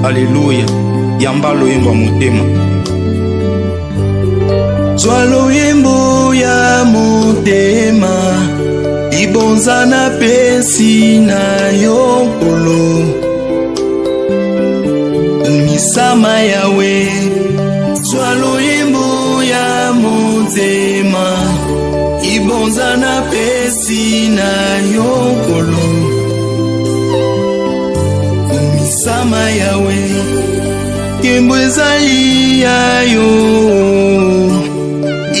Alléluia, yamba loyembo ya motema. Zwa loyembo ya motema, libonza na pesi na yo nkolo. Umisama yawe. Zwa loyembo ya motema, libonza na pesi na yo nkolo. Umisama yawe. Kembo ezali ya yo,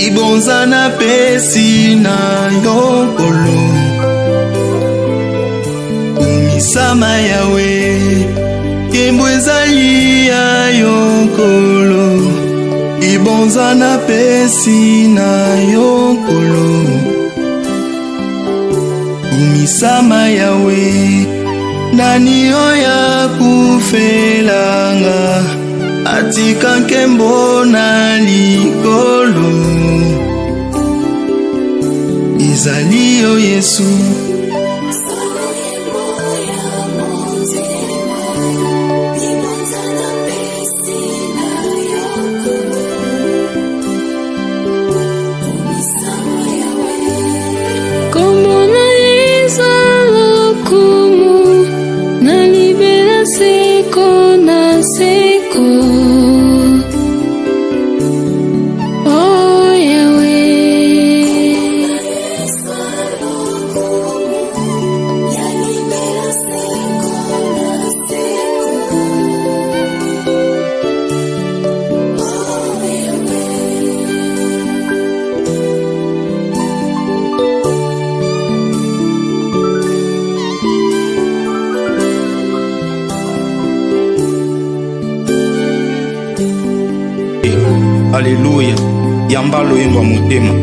ibonza na pesi na yo nkolo. Umisama yawe. Kembo ezali ya yo nkolo, ibonza na pesi na yo nkolo. Umisama yawe. Nani oya kufelanga, atika nkembo na likolo. Ezali yo Yesu. Alléluia, yamba loyembo ya motema.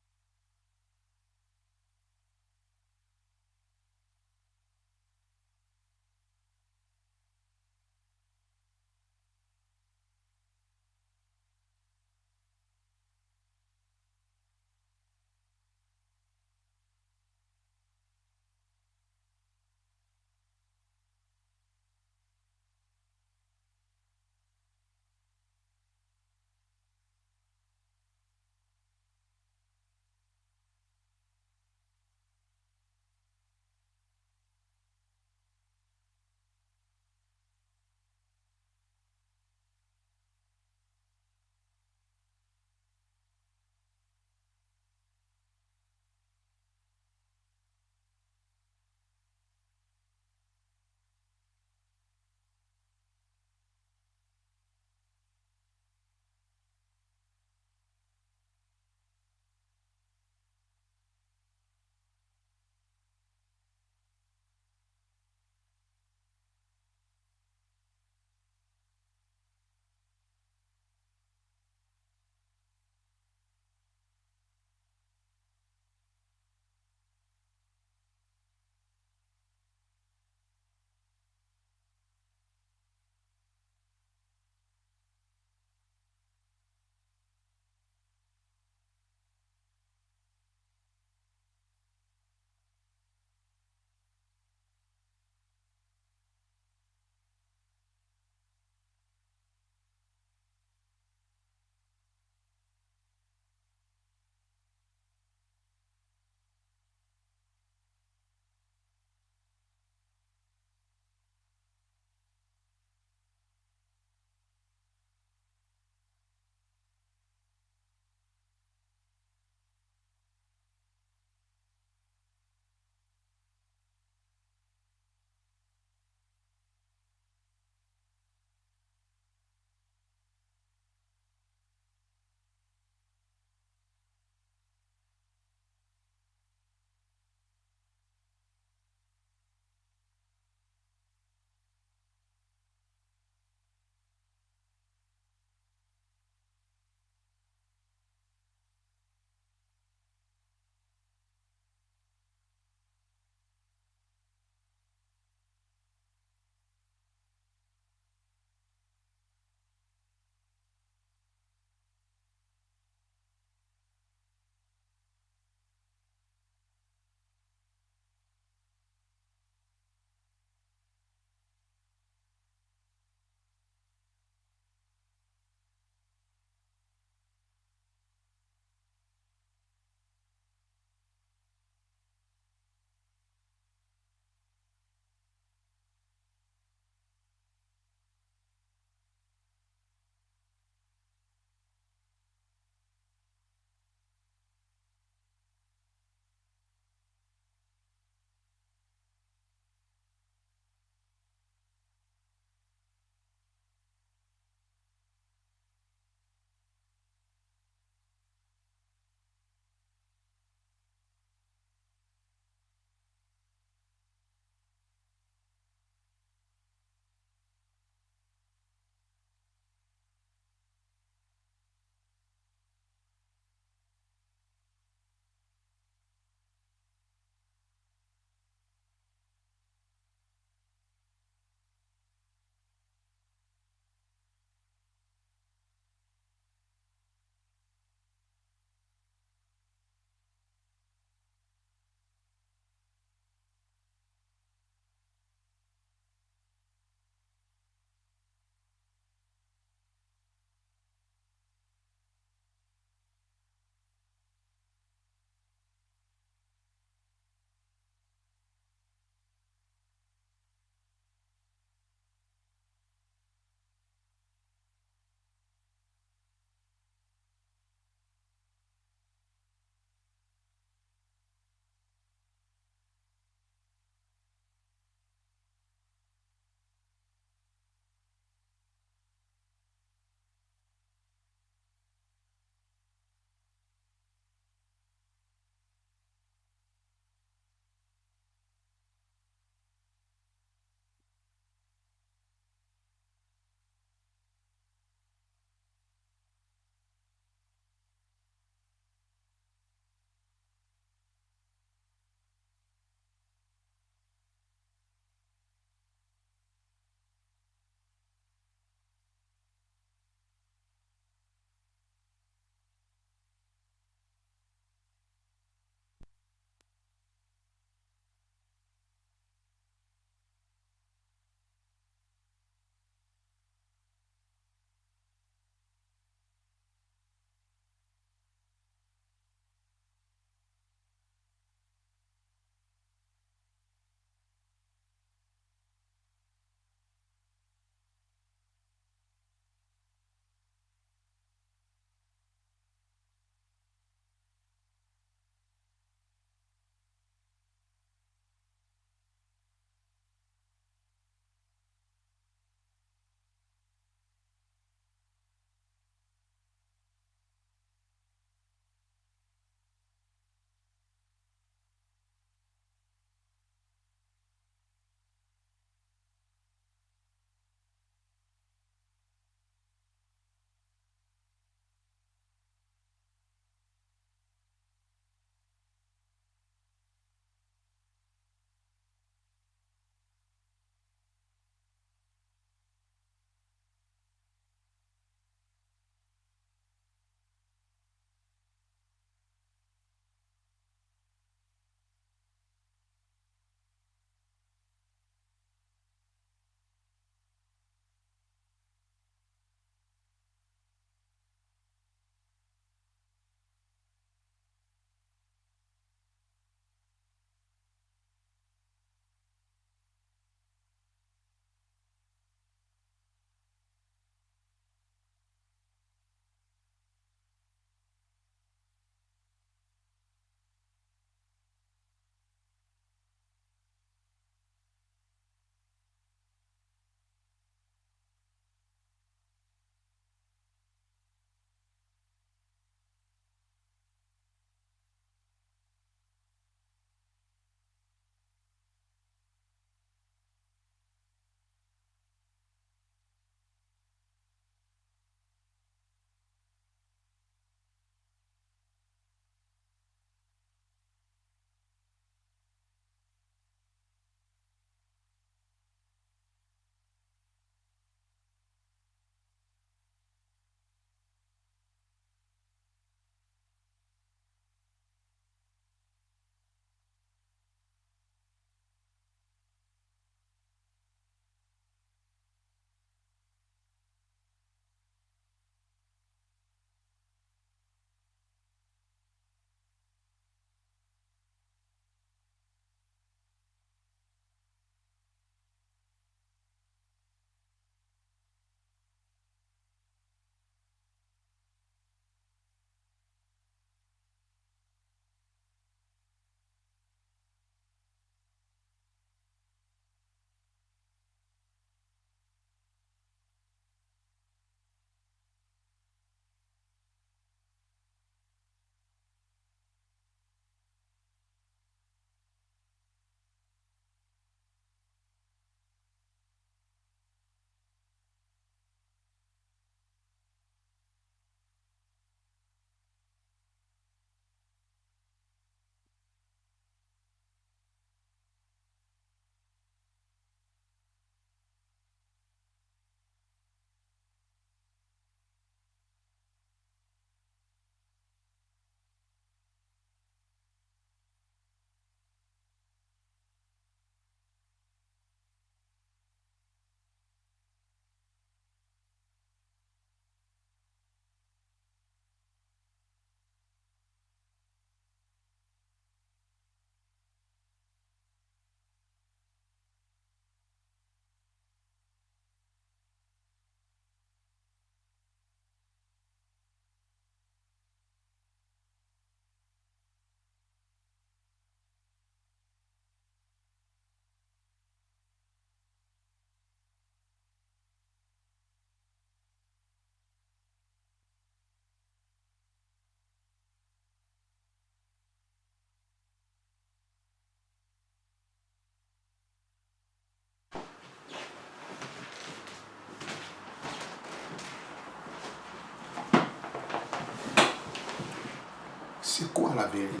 C'est quoi la vérité?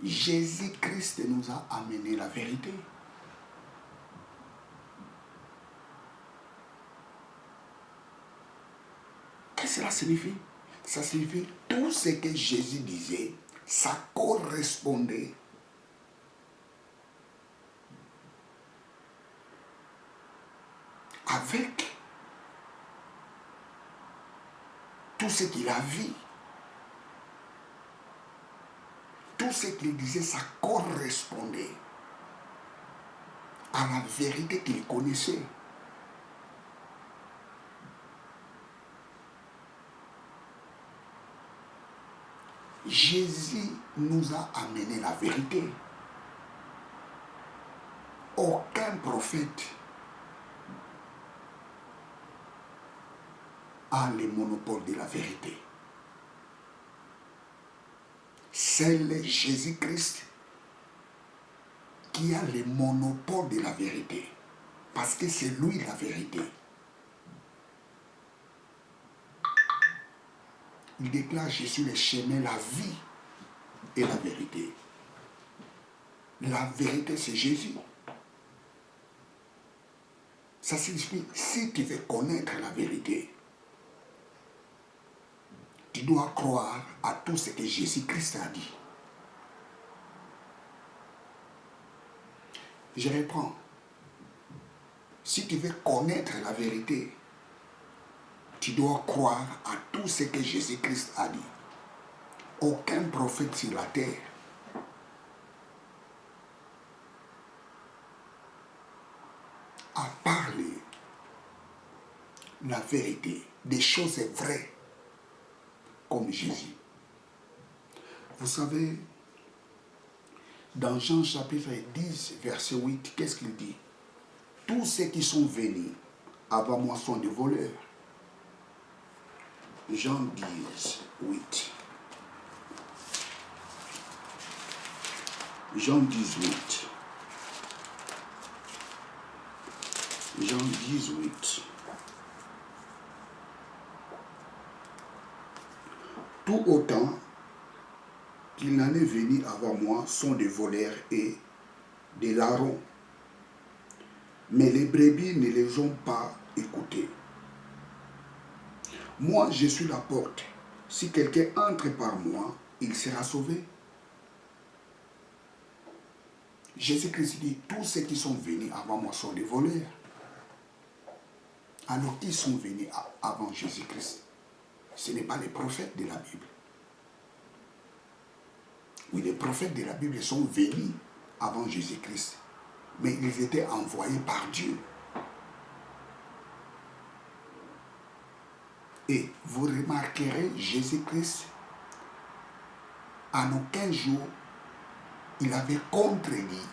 Jésus-Christ nous a amené la vérité. Qu'est-ce que cela signifie? Ça signifie tout ce que Jésus disait, ça correspondait avec tout ce qu'il a vu. Tout ce qu'il disait, ça correspondait à la vérité qu'il connaissait. Jésus nous a amené la vérité. Aucun prophète a le monopole de la vérité. C'est Jésus-Christ qui a le monopole de la vérité. Parce que c'est lui la vérité. Il déclare: je suis le chemin, la vie et la vérité. La vérité, c'est Jésus. Ça signifie, si tu veux connaître la vérité, tu dois croire à tout ce que Jésus-Christ a dit. Je reprends. Si tu veux connaître la vérité, tu dois croire à tout ce que Jésus-Christ a dit. Aucun prophète sur la terre a parlé la vérité, des choses vraies, comme Jésus. Vous savez, dans Jean chapitre 10, verset 8, qu'est-ce qu'il dit? Tous ceux qui sont venus avant moi sont des voleurs. Jean 10, 8. Jean 18. Jean 18. Tout autant qu'il n'en est venu avant moi sont des voleurs et des larrons. Mais les brebis ne les ont pas écoutés. Moi, je suis la porte. Si quelqu'un entre par moi, il sera sauvé. Jésus-Christ dit, tous ceux qui sont venus avant moi sont des voleurs. Alors, qui sont venus avant Jésus-Christ? Ce n'est pas les prophètes de la Bible. Oui, les prophètes de la Bible sont venus avant Jésus-Christ. Mais ils étaient envoyés par Dieu. Et vous remarquerez, Jésus-Christ, en aucun jour, il avait contredit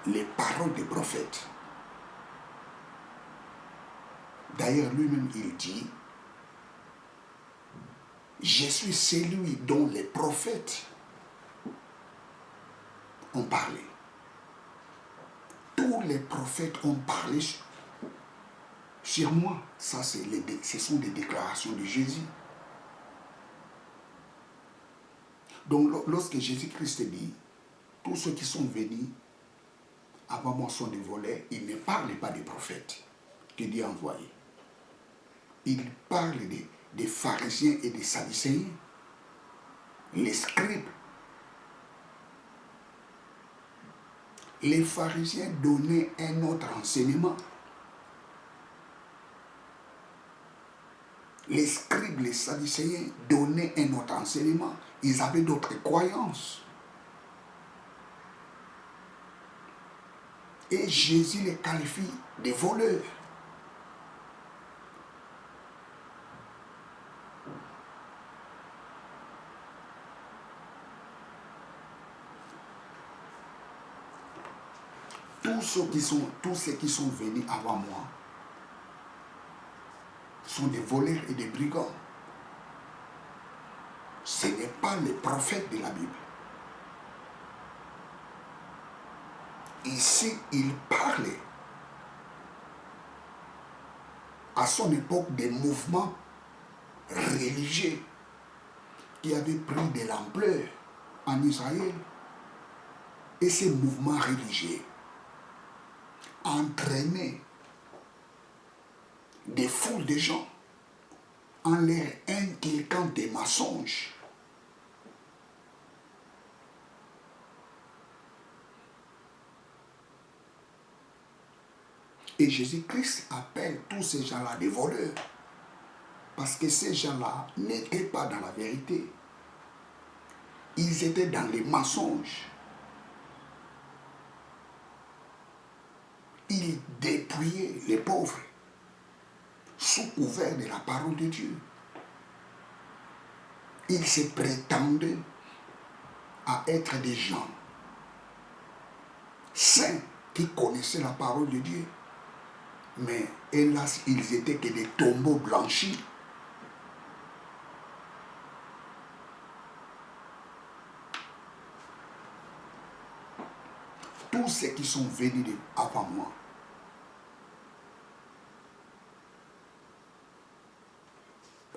les paroles des prophètes. D'ailleurs, lui-même, il dit, je suis celui dont les prophètes ont parlé. Tous les prophètes ont parlé sur moi. Ça, ce sont des déclarations de Jésus. Donc, lorsque Jésus-Christ dit, tous ceux qui sont venus avant moi sont des voleurs, il ne parle pas des prophètes que Dieu a envoyés. Il parle des pharisiens et des sadducéens, les scribes. Les pharisiens donnaient un autre enseignement. Les scribes, les sadducéens donnaient un autre enseignement. Ils avaient d'autres croyances. Et Jésus les qualifie de voleurs. Tous ceux qui sont venus avant moi sont des voleurs et des brigands. Ce n'est pas les prophètes de la Bible. Ici, il parlait à son époque des mouvements religieux qui avaient pris de l'ampleur en Israël. Et ces mouvements religieux entraînaient des foules de gens en leur inculquant des mensonges. Et Jésus-Christ appelle tous ces gens-là des voleurs. Parce que ces gens-là n'étaient pas dans la vérité. Ils étaient dans les mensonges. Ils dépouillaient les pauvres sous couvert de la parole de Dieu. Ils se prétendaient à être des gens saints qui connaissaient la parole de Dieu. Mais hélas, ils étaient que des tombeaux blanchis. Tous ceux qui sont venus avant moi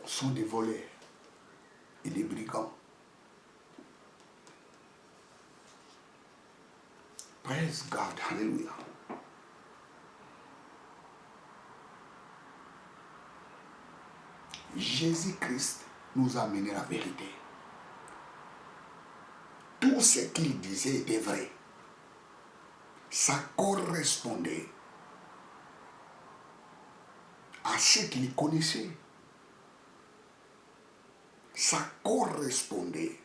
sont des voleurs et des brigands. Praise God, hallelujah. Jésus-Christ nous a amené la vérité. Tout ce qu'il disait était vrai. Ça correspondait à ce qu'il connaissait. Ça correspondait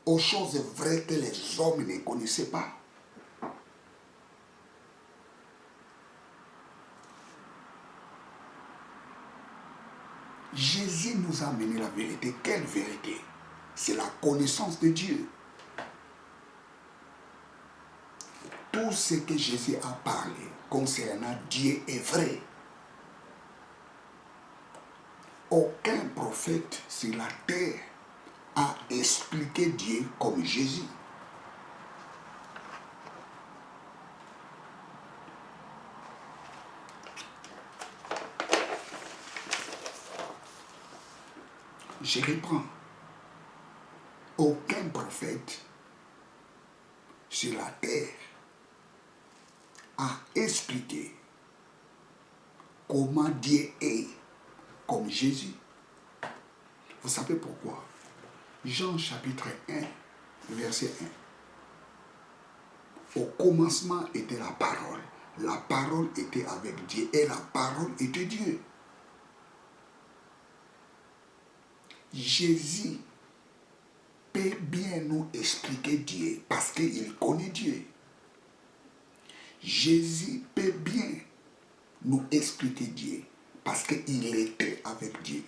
aux choses vraies que les hommes ne connaissaient pas. Jésus nous a amené la vérité. Quelle vérité? C'est la connaissance de Dieu. Tout ce que Jésus a parlé concernant Dieu est vrai. Aucun prophète sur la terre a expliqué Dieu comme Jésus. Je reprends. Aucun prophète sur la terre a expliqué comment Dieu est comme Jésus. Vous savez pourquoi? Jean chapitre 1, verset 1. Au commencement était la parole. La parole était avec Dieu et la parole était Dieu. Jésus peut bien nous expliquer Dieu parce qu'il connaît Dieu. Jésus peut bien nous expliquer Dieu parce qu'il était avec Dieu.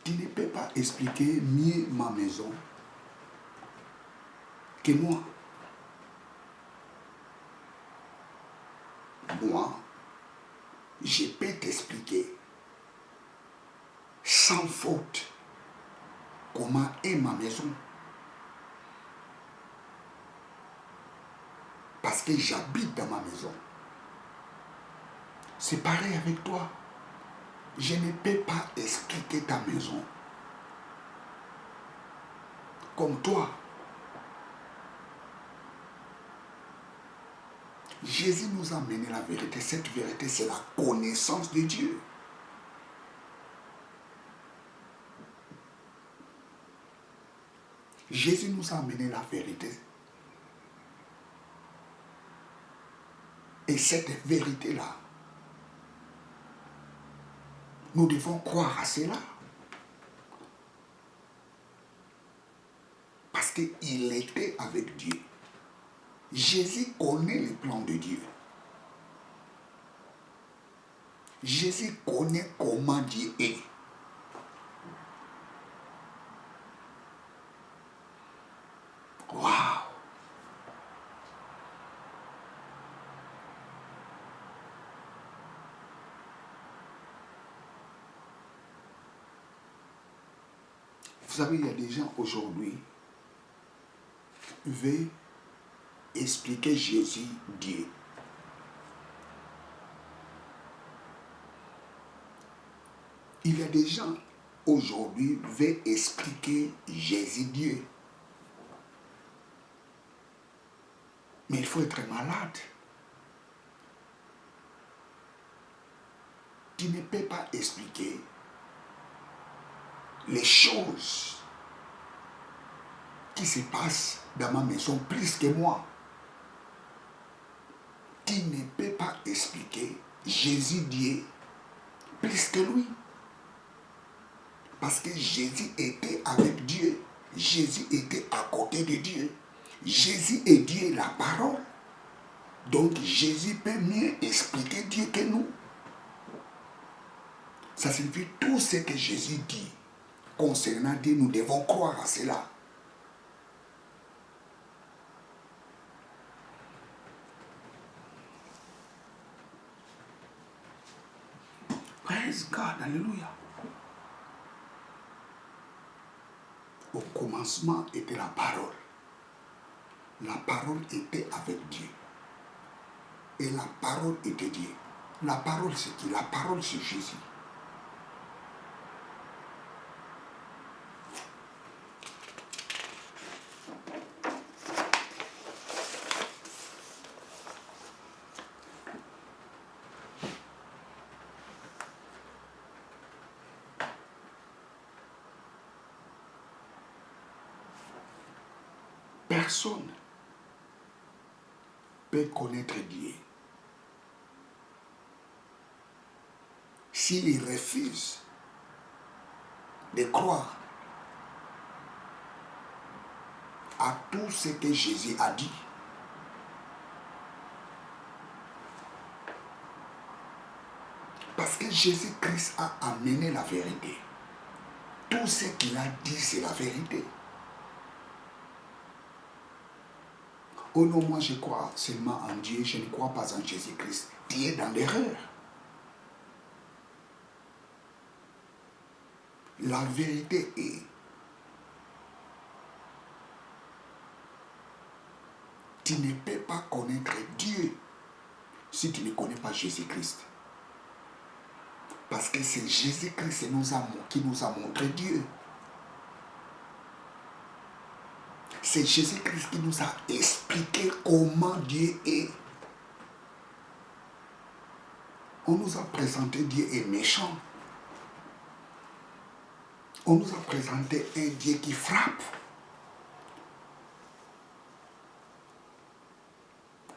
Tu ne peux pas expliquer mieux ma maison que moi. Moi, je peux t'expliquer sans faute comment est ma maison. Parce que j'habite dans ma maison. C'est pareil avec toi. Je ne peux pas expliquer ta maison comme toi. Jésus nous a amené la vérité. Cette vérité, c'est la connaissance de Dieu. Jésus nous a amené la vérité. Et cette vérité-là, nous devons croire à cela. Parce qu'il était avec Dieu. Jésus connaît les plans de Dieu. Jésus connaît comment Dieu est. Waouh! Vous savez, il y a des gens aujourd'hui qui veulent expliquer Jésus Dieu. Il y a des gens aujourd'hui qui veulent expliquer Jésus Dieu. Mais il faut être malade. Tu ne peux pas expliquer les choses qui se passent dans ma maison plus que moi. Tu ne peux pas expliquer Jésus Dieu plus que lui. Parce que Jésus était avec Dieu. Jésus était à côté de Dieu. Jésus est Dieu, la parole. Donc Jésus peut mieux expliquer Dieu que nous. Ça signifie tout ce que Jésus dit concernant Dieu, nous devons croire à cela. Praise God, alléluia. Au commencement était la parole. La parole était avec Dieu. Et la parole était Dieu. La parole c'est qui? La parole c'est Jésus. Personne peut connaître Dieu s'il refuse de croire à tout ce que Jésus a dit. Parce que Jésus-Christ a amené la vérité. Tout ce qu'il a dit, c'est la vérité. Oh non, moi je crois seulement en Dieu, je ne crois pas en Jésus-Christ. Tu es dans l'erreur. La vérité est, tu ne peux pas connaître Dieu si tu ne connais pas Jésus-Christ. Parce que c'est Jésus-Christ qui nous a montré Dieu. C'est Jésus-Christ qui nous a expliqué comment Dieu est. On nous a présenté Dieu est méchant. On nous a présenté un Dieu qui frappe.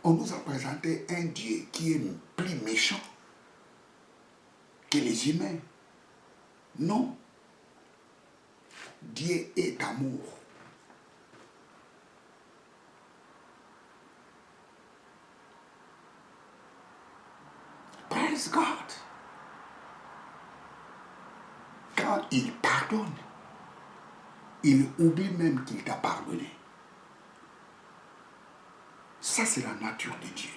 On nous a présenté un Dieu qui est plus méchant que les humains. Non. Dieu est amour. Praise God. Quand il pardonne, il oublie même qu'il t'a pardonné. Ça, c'est la nature de Dieu.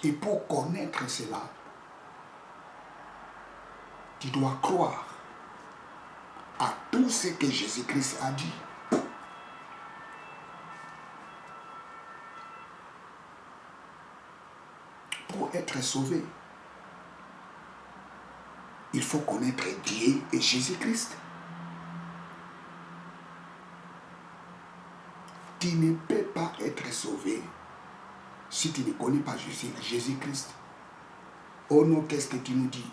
Et pour connaître cela, tu dois croire à tout ce que Jésus-Christ a dit. Pour être sauvé, il faut connaître Dieu et Jésus-Christ. Tu ne peux pas être sauvé si tu ne connais pas Jésus-Christ. Oh non, qu'est-ce que tu nous dis?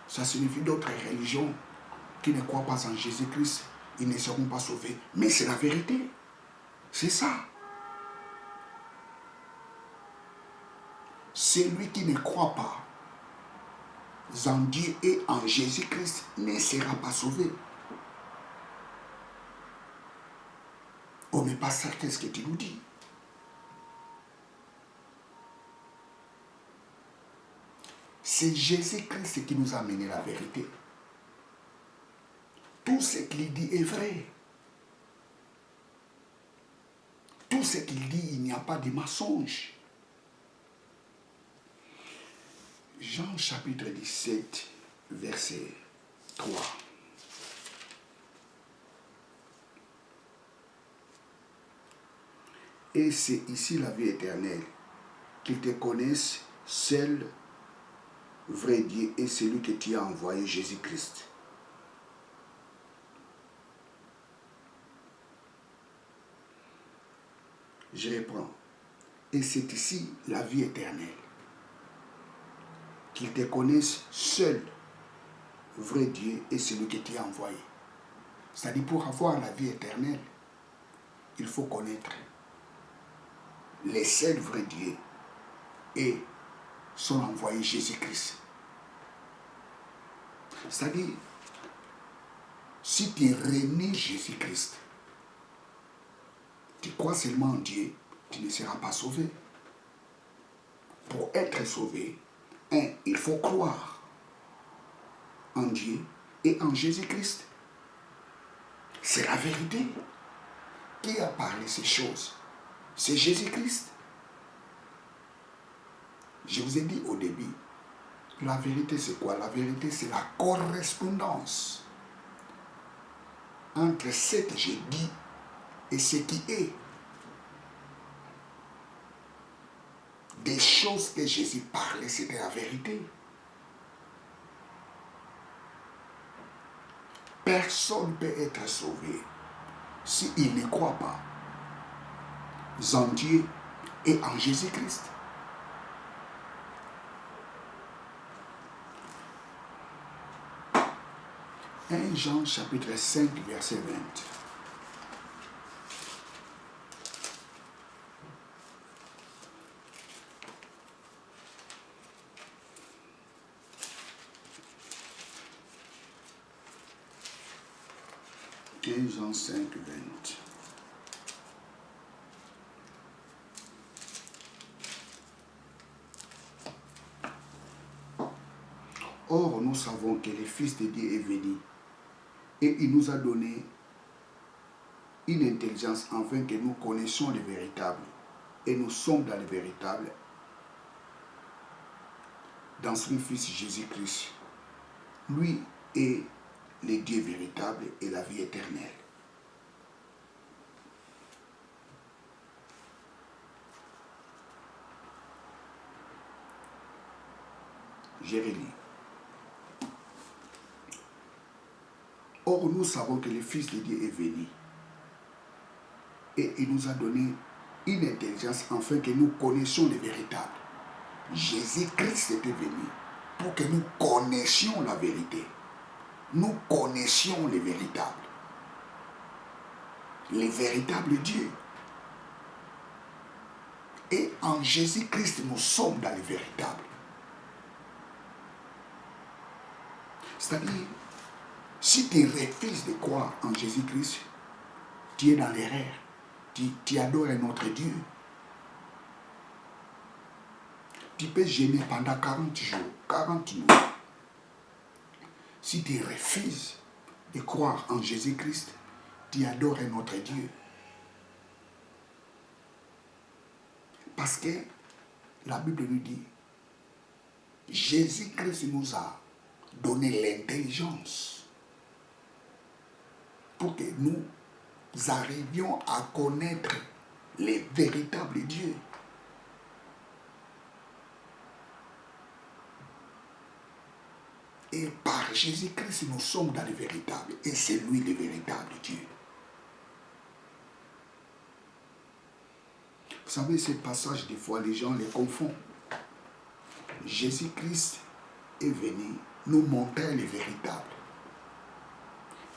Ça signifie d'autres religions qui ne croient pas en Jésus-Christ, ils ne seront pas sauvés. Mais c'est la vérité. C'est ça. Celui qui ne croit pas en Dieu et en Jésus-Christ ne sera pas sauvé. Oh, mais pas ça, qu'est-ce que tu nous dis? C'est Jésus-Christ qui nous a amené la vérité. Tout ce qu'il dit est vrai. Tout ce qu'il dit, il n'y a pas de mensonge. Jean chapitre 17, verset 3. Et c'est ici la vie éternelle, qu'ils te connaissent, seul vrai Dieu et celui que tu as envoyé, Jésus-Christ. Je reprends. Et c'est ici la vie éternelle, qu'ils te connaissent seul vrai Dieu et celui que tu as envoyé. C'est-à-dire, pour avoir la vie éternelle, il faut connaître les seuls vrais dieux et son envoyé Jésus-Christ. C'est-à-dire, si tu renies Jésus-Christ, tu crois seulement en Dieu, tu ne seras pas sauvé. Pour être sauvé, il faut croire en Dieu et en Jésus-Christ. C'est la vérité. Qui a parlé ces choses? C'est Jésus-Christ. Je vous ai dit au début, la vérité c'est quoi? La vérité c'est la correspondance entre ce que j'ai dit et ce qui est. Des choses que Jésus parlait, c'était la vérité. Personne ne peut être sauvé s'il ne croit pas en Dieu et en Jésus-Christ. Jean chapitre 5, verset 20. Jean 5, 20. Or, nous savons que le Fils de Dieu est venu et il nous a donné une intelligence afin que nous connaissions le véritable. Et nous sommes dans le véritable, dans son Fils Jésus-Christ. Lui est le Dieu véritable et la vie éternelle. Je relis. Or, nous savons que le Fils de Dieu est venu et il nous a donné une intelligence afin que nous connaissions le véritable. Jésus-Christ était venu pour que nous connaissions la vérité. Nous connaissions le véritable Dieu. Et en Jésus-Christ, nous sommes dans le véritable. C'est-à-dire, si tu refuses de croire en Jésus-Christ, tu es dans l'erreur. Tu adores un autre Dieu. Tu peux jeûner pendant 40 jours, 40 nuits. Si tu refuses de croire en Jésus-Christ, tu adores un autre Dieu. Parce que la Bible nous dit, Jésus-Christ nous a donné l'intelligence pour que nous arrivions à connaître les véritables dieux. Et par Jésus-Christ, nous sommes dans le véritable. Et c'est lui le véritable Dieu. Vous savez, ce passage, des fois, les gens les confondent. Jésus-Christ est venu nous montrer le véritable.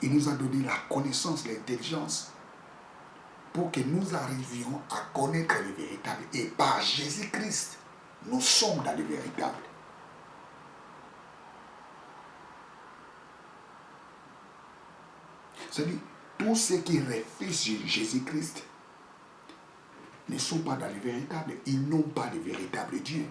Il nous a donné la connaissance, l'intelligence, pour que nous arrivions à connaître le véritable. Et par Jésus-Christ, nous sommes dans le véritable. C'est-à-dire, tous ceux qui refusent Jésus-Christ ne sont pas dans le véritable. Ils n'ont pas le véritable Dieu.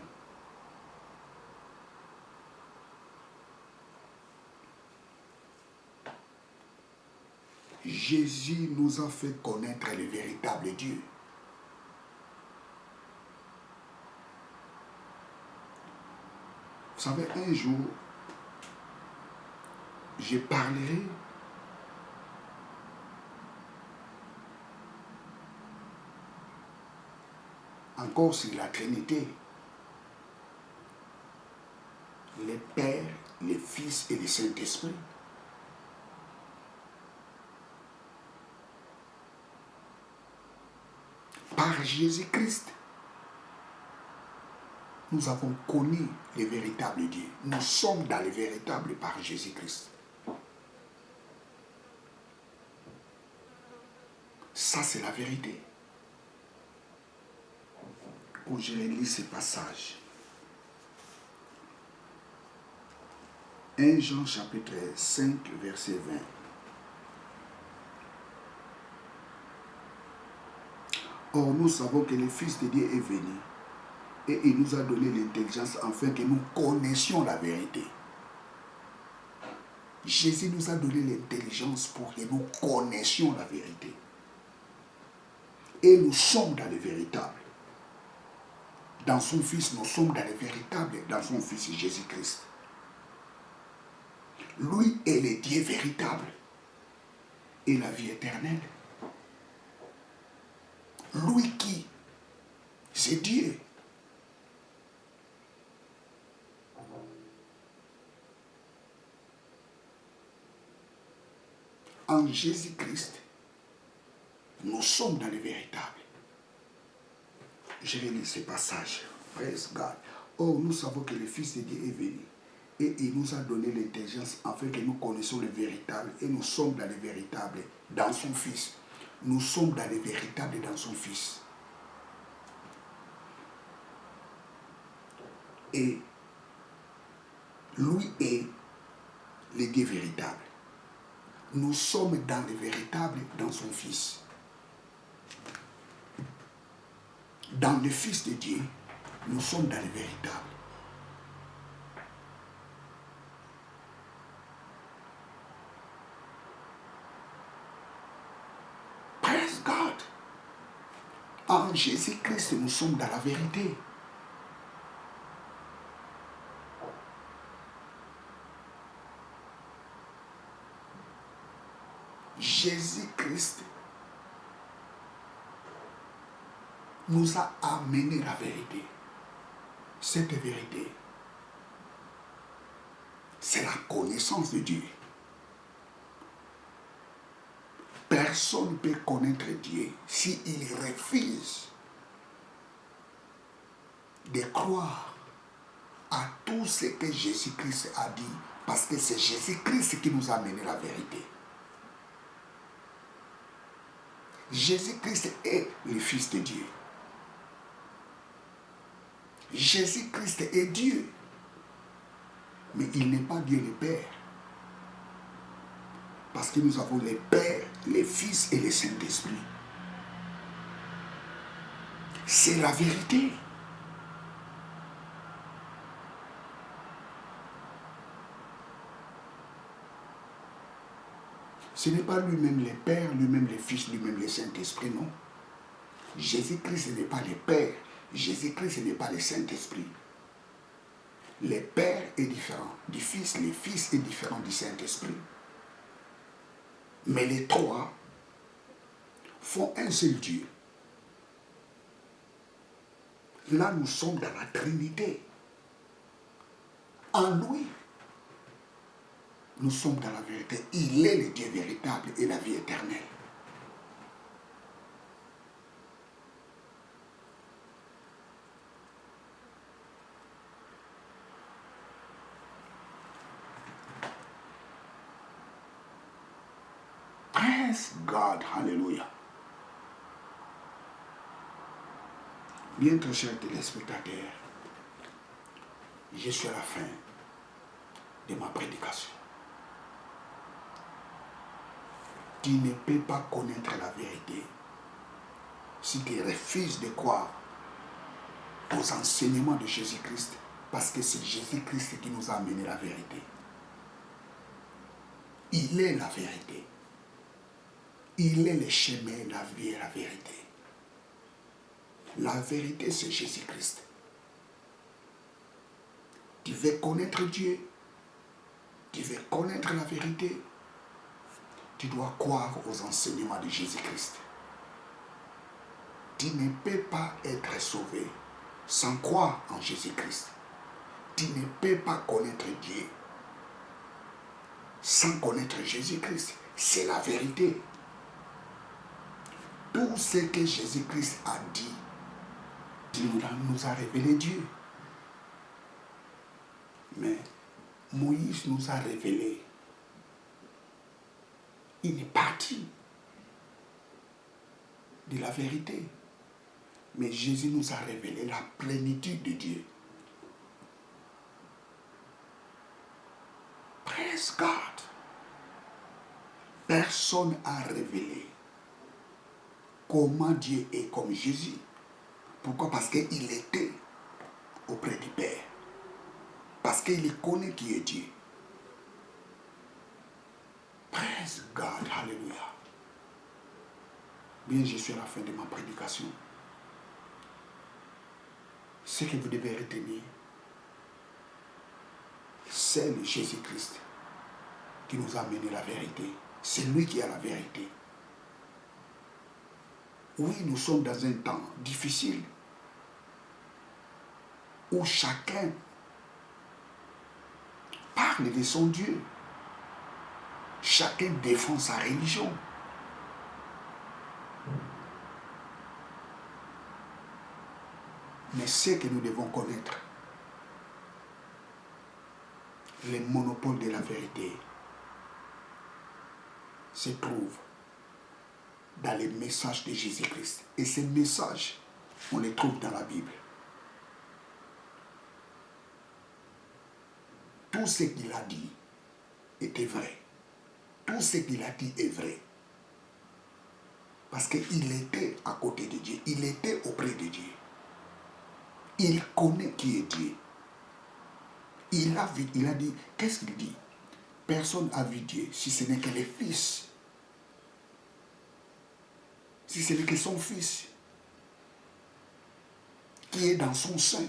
Jésus nous a fait connaître le véritable Dieu. Vous savez, un jour, je parlerai encore sur la Trinité. Les Pères, les Fils et le Saint-Esprit. Par Jésus-Christ, nous avons connu le véritable Dieu. Nous sommes dans le véritable par Jésus-Christ. Ça, c'est la vérité. Où je lis ce passage. 1 Jean chapitre 5, verset 20. Or, nous savons que le Fils de Dieu est venu et il nous a donné l'intelligence afin que nous connaissions la vérité. Jésus nous a donné l'intelligence pour que nous connaissions la vérité. Et nous sommes dans le véritable. Dans son Fils, nous sommes dans le véritable, dans son Fils Jésus-Christ. Lui est le Dieu véritable et la vie éternelle. Lui qui, c'est Dieu. En Jésus-Christ, nous sommes dans le véritable. Je relis ce passage. Praise God. Or, nous savons que le Fils de Dieu est venu et il nous a donné l'intelligence afin que nous connaissions le véritable et nous sommes dans le véritable dans son Fils. Nous sommes dans le véritable dans son Fils. Et lui est le Dieu véritable. Nous sommes dans le véritable dans son Fils. Dans le Fils de Dieu, nous sommes dans le véritable. Praise God. En Jésus-Christ, nous sommes dans la vérité. Jésus-Christ nous a amené la vérité. Cette vérité, c'est la connaissance de Dieu. Personne ne peut connaître Dieu s'il refuse de croire à tout ce que Jésus-Christ a dit, parce que c'est Jésus-Christ qui nous a amené la vérité. Jésus-Christ est le Fils de Dieu. Jésus-Christ est Dieu. Mais il n'est pas Dieu le Père. Parce que nous avons le Père, le Fils et le Saint-Esprit. C'est la vérité. Ce n'est pas lui-même le Père, lui-même le Fils, lui-même le Saint-Esprit, non. Jésus-Christ n'est pas le Père. Jésus-Christ n'est pas le Saint-Esprit. Le Père est différent du Fils, le Fils est différent du Saint-Esprit. Mais les trois font un seul Dieu. Là, nous sommes dans la Trinité. En lui, nous sommes dans la vérité. Il est le Dieu véritable et la vie éternelle. Praise God, hallelujah. Bien très chers téléspectateurs, je suis à la fin de ma prédication. Tu ne peux pas connaître la vérité si tu refuses de croire aux enseignements de Jésus-Christ, parce que c'est Jésus-Christ qui nous a amené la vérité. Il est la vérité. Il est le chemin, la vie et la vérité. La vérité, c'est Jésus-Christ. Tu veux connaître Dieu, tu veux connaître la vérité, tu dois croire aux enseignements de Jésus-Christ. Tu ne peux pas être sauvé sans croire en Jésus-Christ. Tu ne peux pas connaître Dieu sans connaître Jésus-Christ. C'est la vérité. Tout ce que Jésus-Christ a dit, il nous a révélé Dieu. Mais Moïse nous a révélé une partie de la vérité. Mais Jésus nous a révélé la plénitude de Dieu. Praise God. Personne n'a révélé comment Dieu est comme Jésus. Pourquoi? Parce qu'il était auprès du Père. Parce qu'il connaît qui est Dieu. Praise God. Alléluia. Bien, je suis à la fin de ma prédication. Ce que vous devez retenir, c'est le Jésus-Christ qui nous a amené la vérité. C'est lui qui a la vérité. Oui, nous sommes dans un temps difficile où chacun parle de son Dieu. Chacun défend sa religion. Mais ce que nous devons connaître, le monopole de la vérité se trouve dans les messages de Jésus-Christ. Et ces messages, on les trouve dans la Bible. Tout ce qu'il a dit était vrai. Tout ce qu'il a dit est vrai. Parce qu'il était à côté de Dieu. Il était auprès de Dieu. Il connaît qui est Dieu. Il a vu, il a dit, qu'est-ce qu'il dit? Personne n'a vu Dieu si ce n'est que le Fils. Si ce n'est que son Fils qui est dans son sein,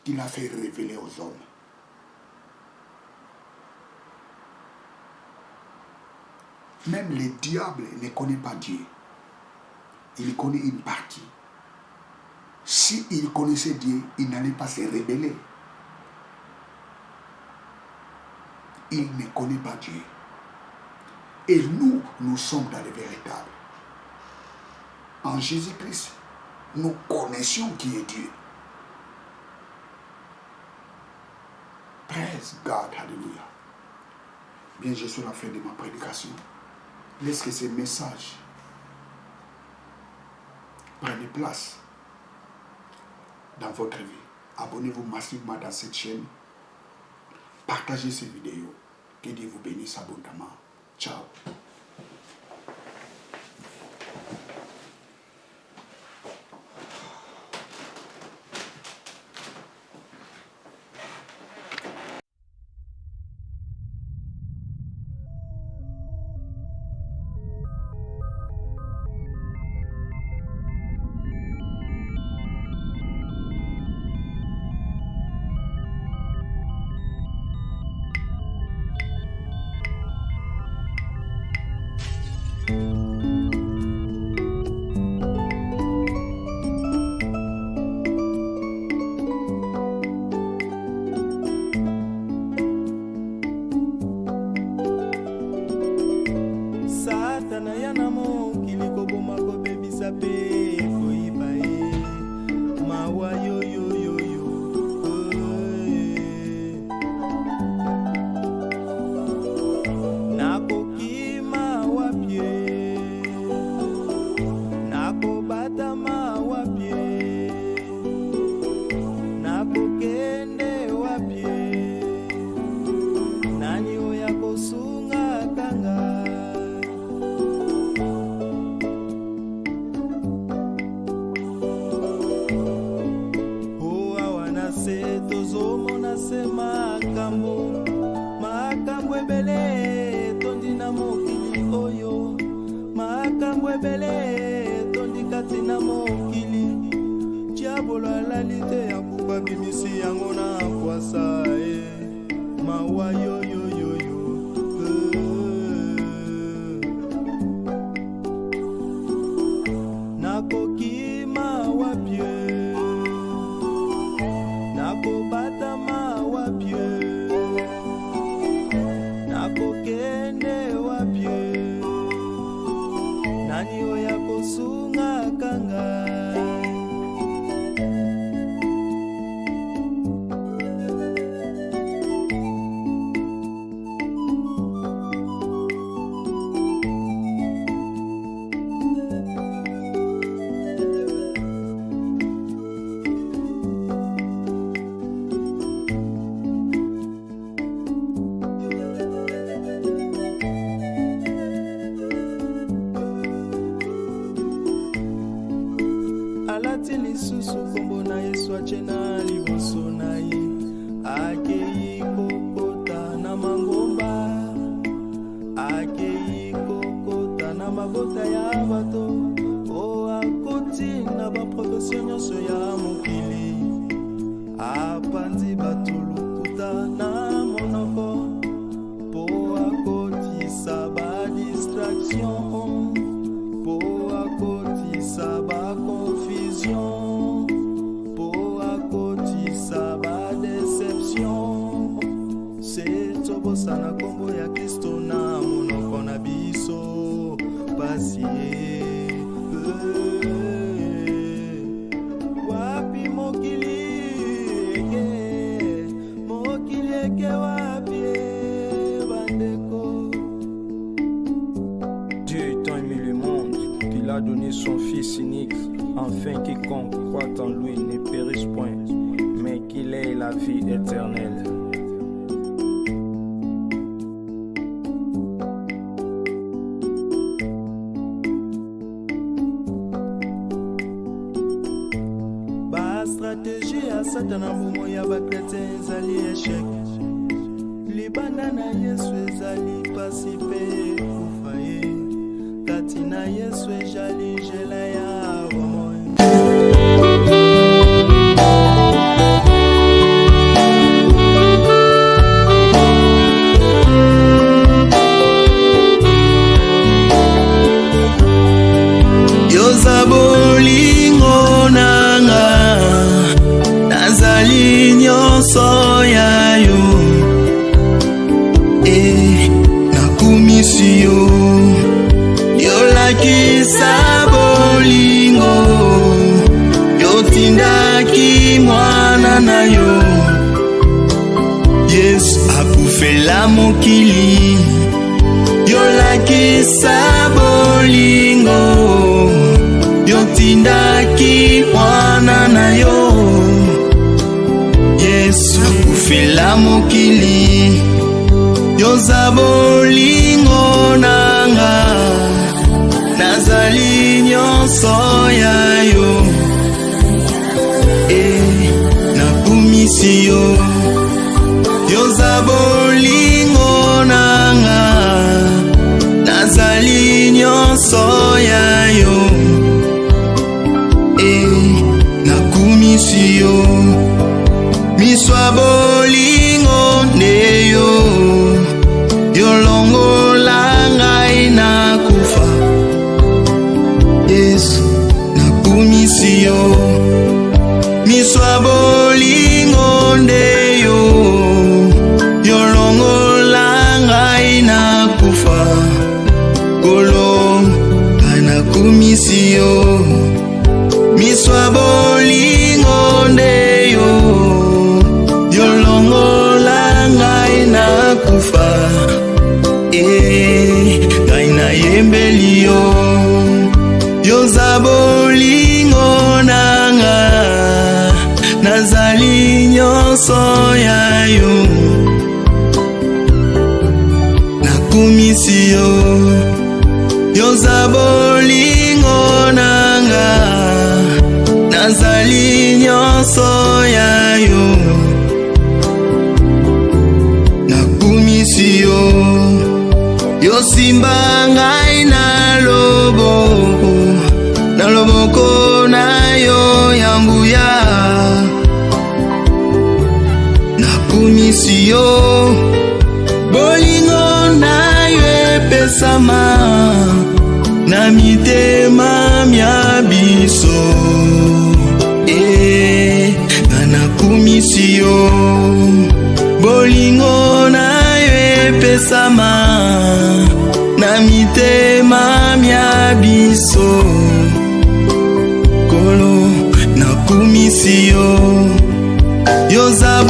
qu'il a fait révéler aux hommes. Même le diable ne connaît pas Dieu. Il connaît une partie. S'il connaissait Dieu, il n'allait pas se révéler. Il ne connaît pas Dieu. Et nous, nous sommes dans le véritable. En Jésus-Christ, nous connaissions qui est Dieu. Praise God, alléluia. Bien, je suis à la fin de ma prédication. Laisse que ces messages prennent place dans votre vie. Abonnez-vous massivement dans cette chaîne. Partagez ces vidéos. Que Dieu vous bénisse abondamment. Ciao. Satana yana mokili koboma kobebisa pe koyiba ye mawa yo yo yo yo nakoki mawa pie nakobata mawa pie nakokende wapie nani oya kosunga kanga tobosana kombo ya Kristo na monoko na biso pasi wapi mokili eke wapi bandeko. Dieu étant aimé le monde qu'il a donné son Fils unique, afin quiconque croit en lui ne périsse point, mais qu'il ait la vie éternelle. Stratégie ya satana momo ya bakretien ezali échec. Libanda na Yesu ezali pasi pe kufa ye. Kati na Yesu ezali njela ya bomoi. Yoza bolingo nanga nazali nyonso yayo nakumisi yo yolakisa bolingo yotindaki mwana na yo Yesu akufela mokili yolakisa bolingo yotindaki mwana na yo Yesu akufela mokili yoza bolingo nanga nazali nyonso yayo nakumisi yo yoza bolingo nanga nazali nyonso yayo nakumisi yo miswa bolingo neyo yolongola ngai nakufa Yesu nakumisi yo miswa bolingo ndeyo yolongola ngai nakufa kolo nakumisi yo miswa bolingo ndeyo yolongola ngai nakufa ngai nayembeli yo yoza bolingo nanga nazali nyonso yayo nakumisi yo yoza bolingo nanga nazali nyonso yayo nakumisi yo yosimba ngai na loboko na yo ya nguya nakumisi yo bolingo na yo epesama na mitema mya biso nakumisi yo bolingo na yo epesama na mitema mya biso kolo nakumisi yo yoza